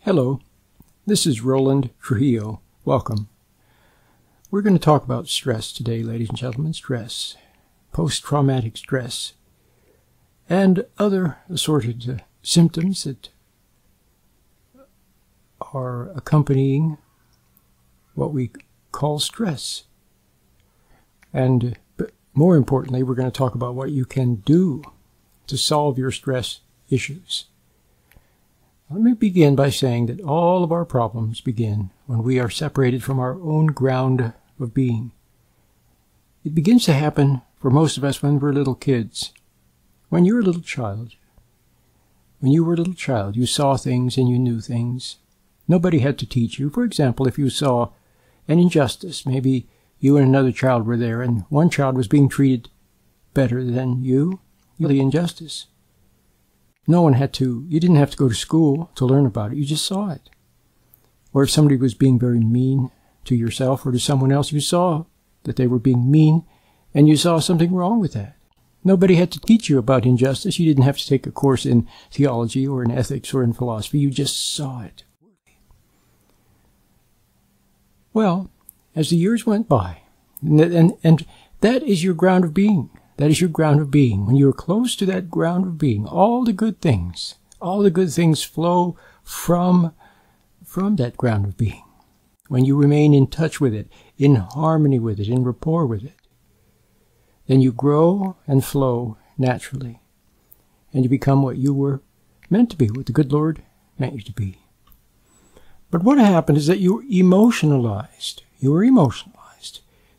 Hello, this is Roland Trujillo. Welcome. We're going to talk about stress today, ladies and gentlemen. Stress, post-traumatic stress, and other assorted symptoms that are accompanying what we call stress. And more importantly, we're going to talk about what you can do to solve your stress issues. Let me begin by saying that all of our problems begin when we are separated from our own ground of being. It begins to happen for most of us when we're little kids. When you're a little child, you saw things and you knew things. Nobody had to teach you. For example, if you saw an injustice, maybe you and another child were there and one child was being treated better than you, the injustice. You didn't have to go to school to learn about it. You just saw it. Or if somebody was being very mean to yourself or to someone else, you saw that they were being mean and you saw something wrong with that. Nobody had to teach you about injustice. You didn't have to take a course in theology or in ethics or in philosophy. You just saw it. Well, as the years went by, and that is your ground of being. That is your ground of being. When you're close to that ground of being, all the good things flow from that ground of being. When you remain in touch with it, in harmony with it, in rapport with it, then you grow and flow naturally. And you become what you were meant to be, what the good Lord meant you to be. But what happened is that you were emotionalized. You were emotionalized.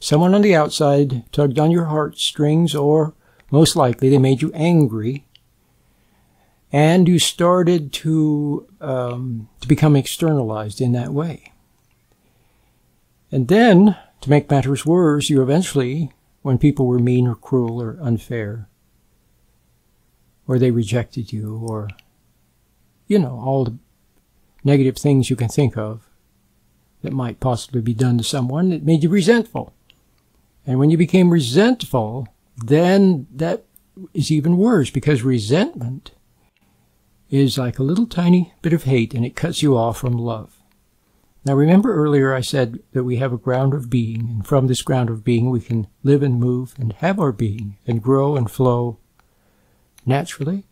Someone on the outside tugged on your heartstrings, or most likely they made you angry, and you started to become externalized in that way. And then, to make matters worse, you eventually, when people were mean or cruel or unfair, or they rejected you, or, all the negative things you can think of that might possibly be done to someone, it made you resentful. And when you became resentful, then that is even worse, because resentment is like a little tiny bit of hate, and it cuts you off from love. Now remember earlier I said that we have a ground of being, and from this ground of being we can live and move and have our being and grow and flow naturally.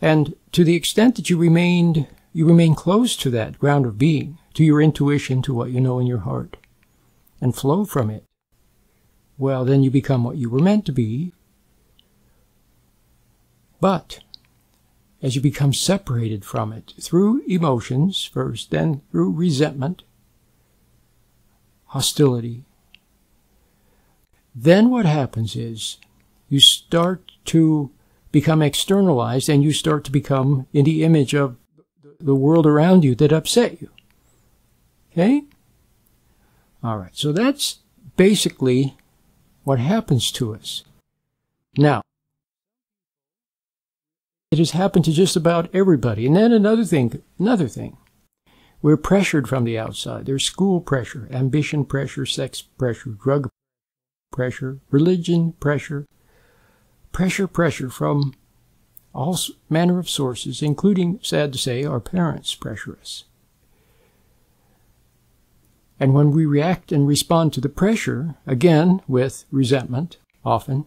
And to the extent that you remain close to that ground of being, to your intuition, to what you know in your heart, and flow from it, well, then you become what you were meant to be. But as you become separated from it through emotions first, then through resentment, hostility, then what happens is you start to become externalized, and you start to become in the image of the world around you that upset you. Okay? All right, so that's basically what happens to us. Now, it has happened to just about everybody. And then another thing, we're pressured from the outside. There's school pressure, ambition pressure, sex pressure, drug pressure, religion pressure, pressure from all manner of sources, including, sad to say, our parents pressure us. And when we react and respond to the pressure, again with resentment, often,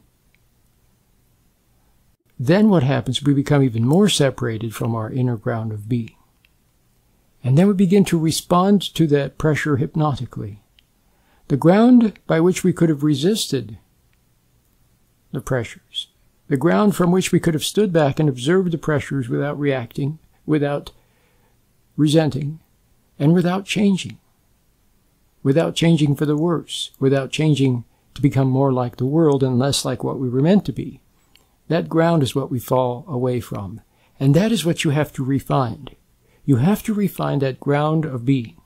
then what happens? We become even more separated from our inner ground of being. And then we begin to respond to that pressure hypnotically. The ground by which we could have resisted the pressures, the ground from which we could have stood back and observed the pressures without reacting, without resenting, and without changing for the worse, without changing to become more like the world and less like what we were meant to be. That ground is what we fall away from. And that is what you have to refine. You have to refine that ground of being.